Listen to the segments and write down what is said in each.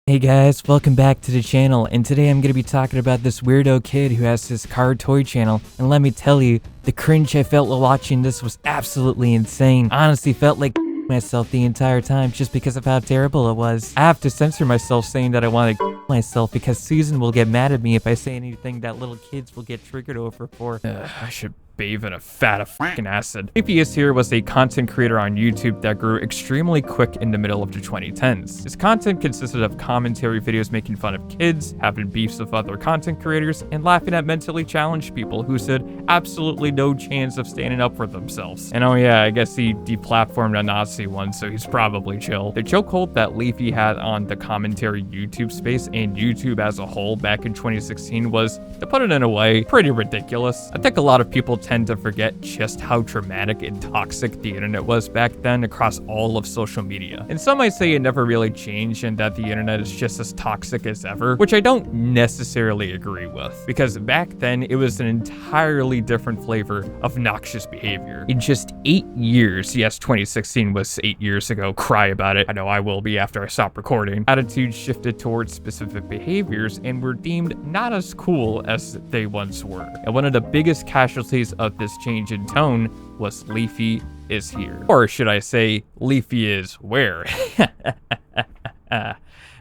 Hey guys, welcome back to the channel, and today I'm going to be talking about this weirdo kid who has this car toy channel, and let me tell you, the cringe I felt while watching this was absolutely insane. I honestly felt like myself the entire time just because of how terrible it was. I have to censor myself saying that I want to myself because Susan will get mad at me if I say anything that little kids will get triggered over for. I should bathe in a vat of fucking acid. Leafyishere was a content creator on YouTube that grew extremely quick in the middle of the 2010s. His content consisted of commentary videos making fun of kids, having beefs with other content creators, and laughing at mentally challenged people who stood absolutely no chance of standing up for themselves. And oh yeah, I guess he deplatformed a Nazi one, so he's probably chill. The chokehold that Leafy had on the commentary YouTube space and YouTube as a whole back in 2016 was, to put it in a way, pretty ridiculous. I think a lot of people tend to forget just how dramatic and toxic the internet was back then across all of social media. And some might say it never really changed and that the internet is just as toxic as ever, which I don't necessarily agree with, because back then it was an entirely different flavor of noxious behavior. In just 8 years, yes, 2016 was 8 years ago, cry about it, I know I will be after I stop recording, attitudes shifted towards specific behaviors and were deemed not as cool as they once were. And one of the biggest casualties of this change in tone was Leafy is here. Or should I say, Leafy is where?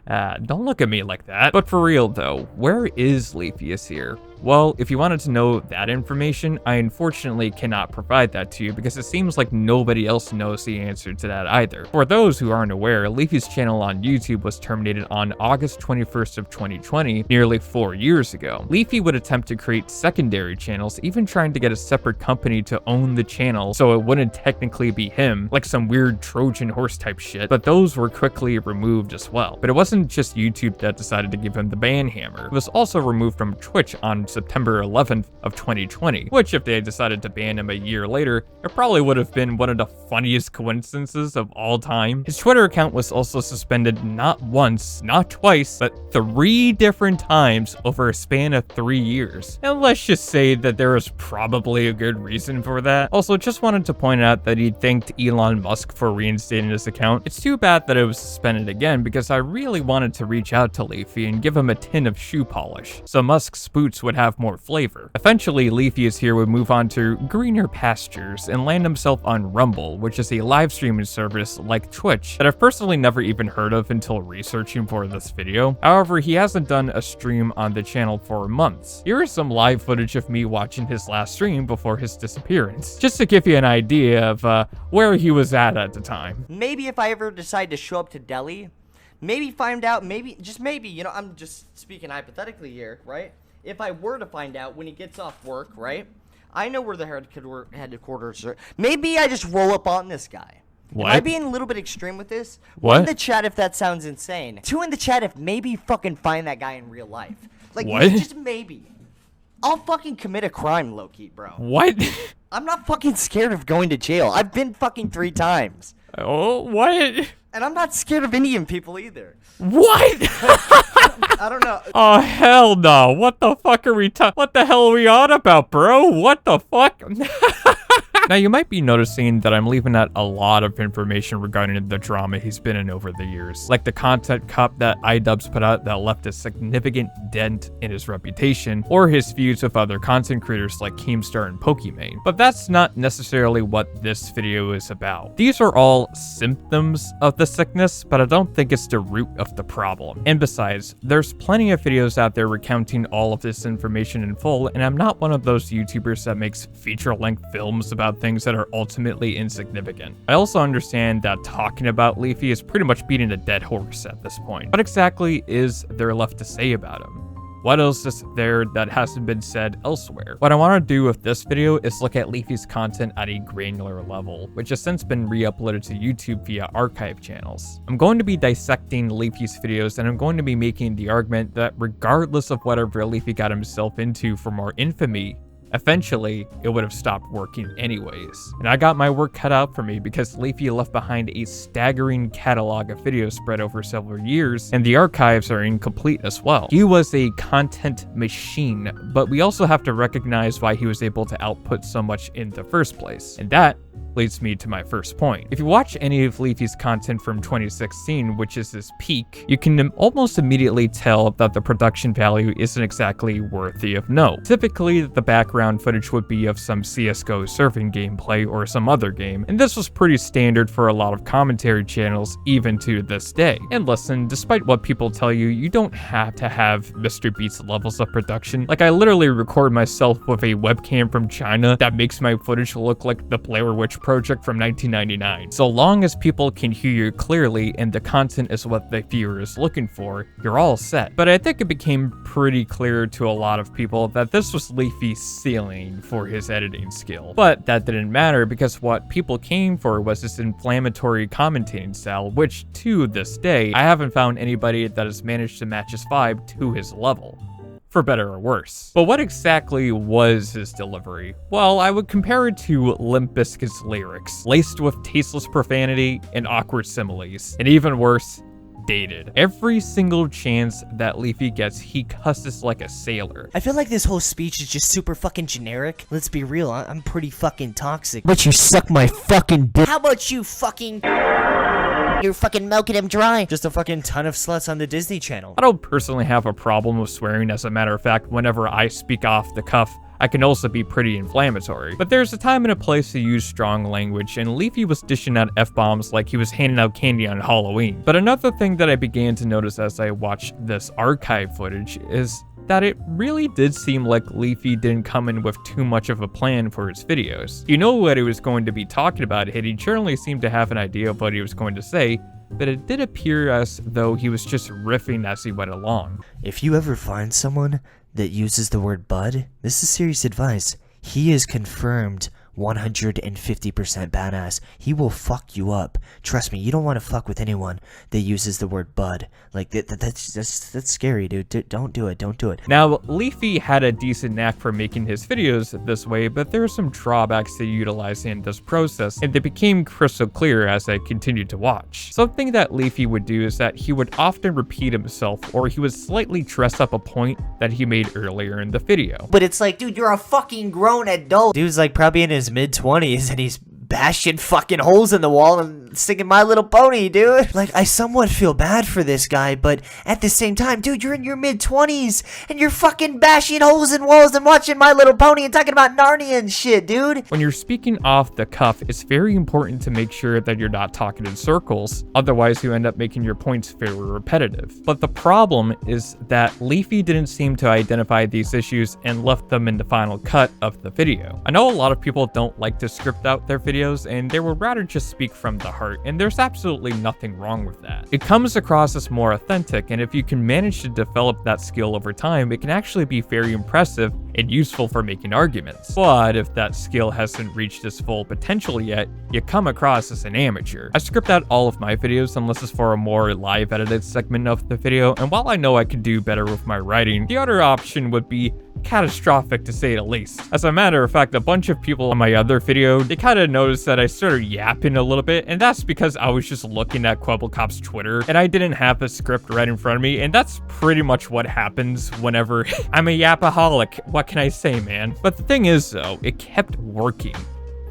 Don't look at me like that. But for real though, where is Leafyishere? Well, if you wanted to know that information, I unfortunately cannot provide that to you because it seems like nobody else knows the answer to that either. For those who aren't aware, Leafy's channel on YouTube was terminated on August 21st of 2020, nearly 4 years ago. Leafy would attempt to create secondary channels, even trying to get a separate company to own the channel so it wouldn't technically be him, like some weird Trojan horse type shit, but those were quickly removed as well. But it wasn't just YouTube that decided to give him the ban hammer. It was also removed from Twitch on September 11th of 2020, which if they had decided to ban him a year later, it probably would have been one of the funniest coincidences of all time. His Twitter account was also suspended not once, not twice, but 3 different times over a span of 3 years. And let's just say that there was probably a good reason for that. Also, just wanted to point out that he thanked Elon Musk for reinstating his account. It's too bad that it was suspended again because I really wanted to reach out to Leafy and give him a tin of shoe polish, so Musk's boots would have more flavor. Eventually, Leafyishere would move on to greener pastures and land himself on Rumble, which is a live streaming service like Twitch that I've personally never even heard of until researching for this video. However, he hasn't done a stream on the channel for months. Here is some live footage of me watching his last stream before his disappearance, just to give you an idea of where he was at the time. Maybe if I ever decide to show up to Delhi, maybe find out, just maybe, you know, I'm just speaking hypothetically here, right? If I were to find out when he gets off work, right? I know where the headquarters are. Maybe I just roll up on this guy. What? Am I being a little bit extreme with this? What? 1 in the chat if that sounds insane. 2 in the chat if maybe fucking find that guy in real life. Like, what? Just maybe. I'll fucking commit a crime, low-key, bro. What? I'm not fucking scared of going to jail. I've been fucking 3 times. Oh, what? And I'm not scared of Indian people either. What? I don't know. Oh, hell no. What the fuck are we what the hell are we on about, bro? What the fuck? Now, you might be noticing that I'm leaving out a lot of information regarding the drama he's been in over the years, like the content cup that iDubbbz put out that left a significant dent in his reputation, or his feuds with other content creators like Keemstar and Pokimane. But that's not necessarily what this video is about. These are all symptoms of the sickness, but I don't think it's the root of the problem. And besides, there's plenty of videos out there recounting all of this information in full, and I'm not one of those YouTubers that makes feature-length films about things that are ultimately insignificant. I also understand that talking about Leafy is pretty much beating a dead horse at this point. What exactly is there left to say about him? What else is there that hasn't been said elsewhere? What I want to do with this video is look at Leafy's content at a granular level, which has since been re-uploaded to YouTube via archive channels. I'm going to be dissecting Leafy's videos, and I'm going to be making the argument that regardless of whatever Leafy got himself into for more infamy, Eventually, it would have stopped working anyways. And I got my work cut out for me because Leafy left behind a staggering catalog of videos spread over several years, and the archives are incomplete as well. He was a content machine, but we also have to recognize why he was able to output so much in the first place. And that leads me to my first point. If you watch any of Leafy's content from 2016, which is his peak, you can almost immediately tell that the production value isn't exactly worthy of note. Typically, the background footage would be of some CSGO surfing gameplay or some other game, and this was pretty standard for a lot of commentary channels even to this day. And listen, despite what people tell you, you don't have to have Mr. Beast's levels of production. Like, I literally record myself with a webcam from China that makes my footage look like the Blair Witch Project from 1999. So long as people can hear you clearly and the content is what the viewer is looking for, you're all set. But I think it became pretty clear to a lot of people that this was Leafy's ceiling for his editing skill. But that didn't matter because what people came for was his inflammatory commentating style, which to this day, I haven't found anybody that has managed to match his vibe to his level. For better or worse. But what exactly was his delivery? Well, I would compare it to Limp Bizkit's lyrics, laced with tasteless profanity and awkward similes, and even worse, dated. Every single chance that Leafy gets, he cusses like a sailor. I feel like this whole speech is just super fucking generic. Let's be real, I'm pretty fucking toxic. But you suck my fucking dick. How about you fucking... You're fucking milking him dry. Just a fucking ton of sluts on the Disney Channel. I don't personally have a problem with swearing. As a matter of fact, whenever I speak off the cuff, I can also be pretty inflammatory. But there's a time and a place to use strong language, and Leafy was dishing out F-bombs like he was handing out candy on Halloween. But another thing that I began to notice as I watched this archive footage is that it really did seem like Leafy didn't come in with too much of a plan for his videos. You know what he was going to be talking about, and he generally seemed to have an idea of what he was going to say, but it did appear as though he was just riffing as he went along. If you ever find someone that uses the word bud, this is serious advice. He is confirmed 150% badass. He will fuck you up. Trust me, you don't want to fuck with anyone that uses the word bud. Like, that's scary, dude. Don't do it. Don't do it. Now, Leafy had a decent knack for making his videos this way, but there are some drawbacks to utilizing this process, and they became crystal clear as I continued to watch. Something that Leafy would do is that he would often repeat himself, or he would slightly dress up a point that he made earlier in the video. But it's like, dude, you're a fucking grown adult. Dude's like probably in his mid-20s and he's bashing fucking holes in the wall and singing My Little Pony, dude. Like, I somewhat feel bad for this guy, but at the same time, dude, you're in your mid-20s and you're fucking bashing holes in walls and watching My Little Pony and talking about Narnia and shit, dude. When you're speaking off the cuff, it's very important to make sure that you're not talking in circles, otherwise you end up making your points very repetitive. But the problem is that Leafy didn't seem to identify these issues and left them in the final cut of the video. I know a lot of people don't like to script out their videos, and they would rather just speak from the heart, and there's absolutely nothing wrong with that. It comes across as more authentic, and if you can manage to develop that skill over time, it can actually be very impressive and useful for making arguments. But if that skill hasn't reached its full potential yet, you come across as an amateur. I script out all of my videos unless it's for a more live edited segment of the video, and while I know I could do better with my writing, the other option would be catastrophic to say the least. As a matter of fact, a bunch of people on my other video, they kind of noticed that I started yapping a little bit, and that's because I was just looking at Quebblecop's Twitter, and I didn't have a script right in front of me, and that's pretty much what happens whenever I'm a yapaholic. What can I say, man? But the thing is, though, it kept working.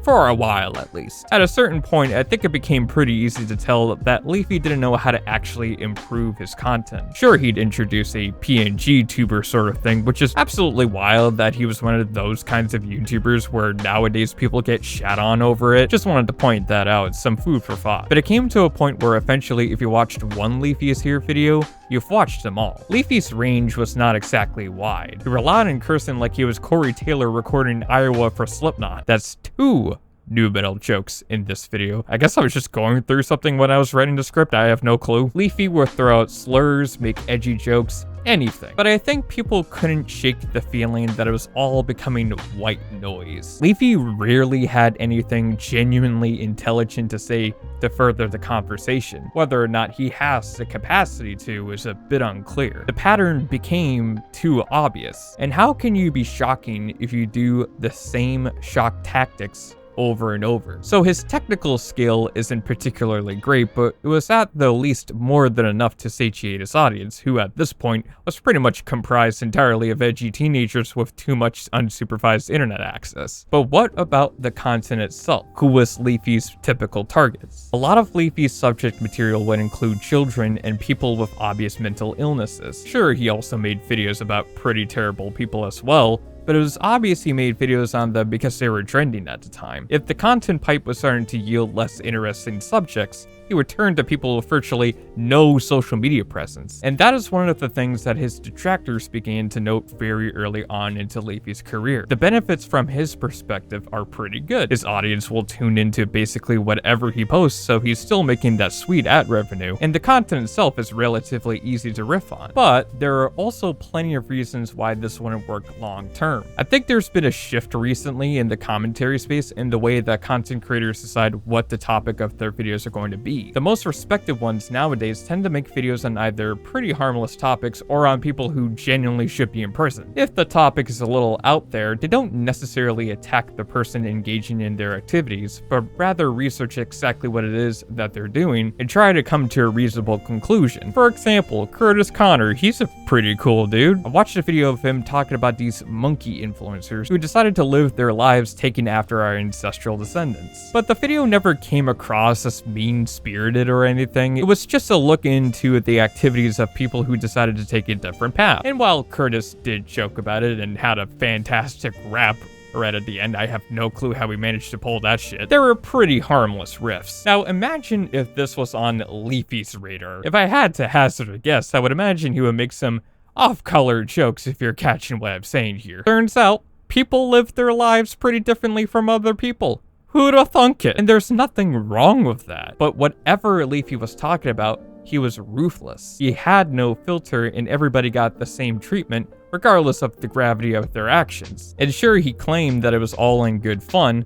For a while, at least. At a certain point, I think it became pretty easy to tell that Leafy didn't know how to actually improve his content. Sure, he'd introduce a PNG tuber sort of thing, which is absolutely wild that he was one of those kinds of YouTubers where nowadays people get shat on over it. Just wanted to point that out, some food for thought. But it came to a point where eventually, if you watched one Leafyishere video, you've watched them all. Leafy's range was not exactly wide. He relied on cursing like he was Corey Taylor recording Iowa for Slipknot. That's 2 new metal jokes in this video. I guess I was just going through something when I was writing the script, I have no clue. Leafy would throw out slurs, make edgy jokes, anything. But I think people couldn't shake the feeling that it was all becoming white noise. Leafy rarely had anything genuinely intelligent to say to further the conversation. Whether or not he has the capacity to is a bit unclear. The pattern became too obvious. And how can you be shocking if you do the same shock tactics over and over? So his technical skill isn't particularly great, but it was at the least more than enough to satiate his audience, who at this point was pretty much comprised entirely of edgy teenagers with too much unsupervised internet access. But what about the content itself? Who was Leafy's typical targets? A lot of Leafy's subject material would include children and people with obvious mental illnesses. Sure, he also made videos about pretty terrible people as well, but it was obvious he made videos on them because they were trending at the time. If the content pipe was starting to yield less interesting subjects, he would turn to people with virtually no social media presence. And that is one of the things that his detractors began to note very early on into Leafy's career. The benefits from his perspective are pretty good. His audience will tune into basically whatever he posts, so he's still making that sweet ad revenue, and the content itself is relatively easy to riff on. But there are also plenty of reasons why this wouldn't work long term. I think there's been a shift recently in the commentary space in the way that content creators decide what the topic of their videos are going to be. The most respected ones nowadays tend to make videos on either pretty harmless topics or on people who genuinely should be in prison. If the topic is a little out there, they don't necessarily attack the person engaging in their activities, but rather research exactly what it is that they're doing and try to come to a reasonable conclusion. For example, Curtis Connor, he's a pretty cool dude. I watched a video of him talking about these monkey influencers who decided to live their lives taking after our ancestral descendants. But the video never came across as mean-spirited or anything. It was just a look into the activities of people who decided to take a different path. And while Curtis did joke about it and had a fantastic rap right at the end, I have no clue how he managed to pull that shit, there were pretty harmless riffs. Now imagine if this was on Leafy's radar. If I had to hazard a guess, I would imagine he would make some off-color jokes, if you're catching what I'm saying here. Turns out, people live their lives pretty differently from other people. Who'd have thunk it? And there's nothing wrong with that. But whatever Leafy was talking about, he was ruthless. He had no filter and everybody got the same treatment, regardless of the gravity of their actions. And sure, he claimed that it was all in good fun,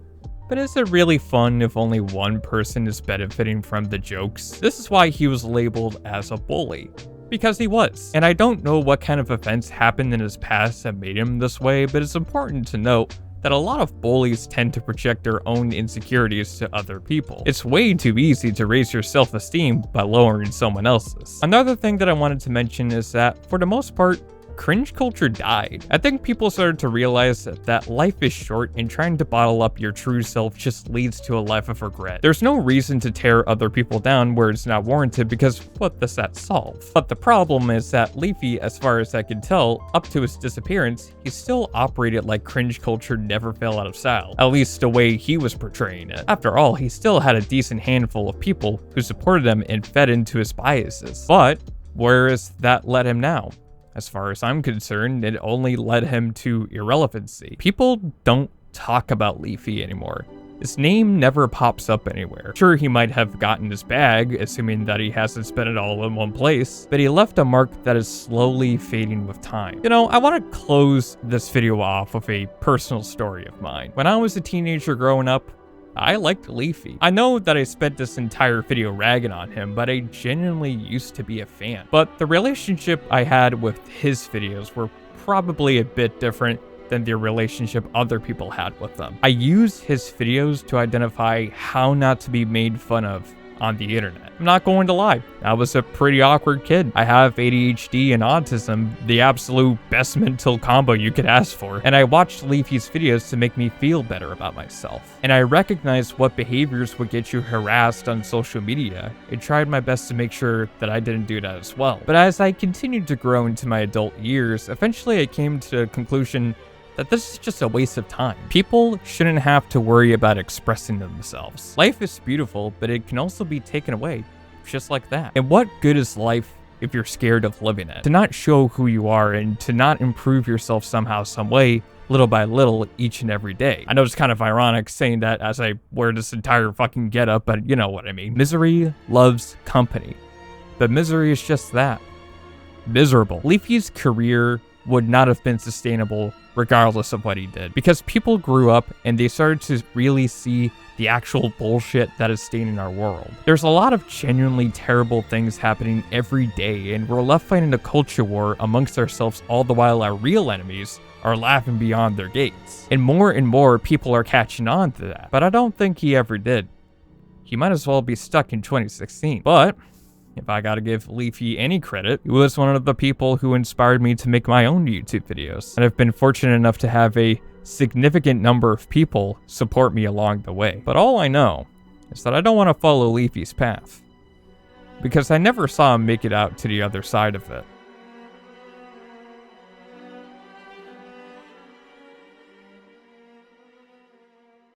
but is it really fun if only one person is benefiting from the jokes? This is why he was labeled as a bully. Because he was. And I don't know what kind of events happened in his past that made him this way, but it's important to note that a lot of bullies tend to project their own insecurities to other people. It's way too easy to raise your self-esteem by lowering someone else's. Another thing that I wanted to mention is that, for the most part, cringe culture died. I think people started to realize that life is short and trying to bottle up your true self just leads to a life of regret. There's no reason to tear other people down where it's not warranted because what does that solve? But the problem is that Leafy, as far as I can tell, up to his disappearance, he still operated like cringe culture never fell out of style, at least the way he was portraying it. After all, he still had a decent handful of people who supported him and fed into his biases. But where is that led him now? As far as I'm concerned, it only led him to irrelevancy. People don't talk about Leafy anymore. His name never pops up anywhere. Sure, he might have gotten his bag, assuming that he hasn't spent it all in one place, but he left a mark that is slowly fading with time. You know, I want to close this video off with a personal story of mine. When I was a teenager growing up, I liked Leafy. I know that I spent this entire video ragging on him, but I genuinely used to be a fan. But the relationship I had with his videos were probably a bit different than the relationship other people had with them. I used his videos to identify how not to be made fun of on the internet. I'm not going to lie, I was a pretty awkward kid. I have ADHD and autism, the absolute best mental combo you could ask for, and I watched Leafy's videos to make me feel better about myself. And I recognized what behaviors would get you harassed on social media and tried my best to make sure that I didn't do that as well. But as I continued to grow into my adult years, eventually I came to the conclusion that this is just a waste of time. People shouldn't have to worry about expressing themselves. Life is beautiful, but it can also be taken away, just like that. And what good is life if you're scared of living it? To not show who you are and to not improve yourself somehow, some way, little by little, each and every day. I know it's kind of ironic saying that as I wear this entire fucking getup, but you know what I mean. Misery loves company, but misery is just that. Miserable. Leafy's career would not have been sustainable regardless of what he did. Because people grew up and they started to really see the actual bullshit that is staining our world. There's a lot of genuinely terrible things happening every day, and we're left fighting a culture war amongst ourselves all the while our real enemies are laughing beyond their gates. And more people are catching on to that. But I don't think he ever did. He might as well be stuck in 2016. But if I gotta give Leafy any credit, he was one of the people who inspired me to make my own YouTube videos. And I've been fortunate enough to have a significant number of people support me along the way. But all I know is that I don't want to follow Leafy's path, because I never saw him make it out to the other side of it.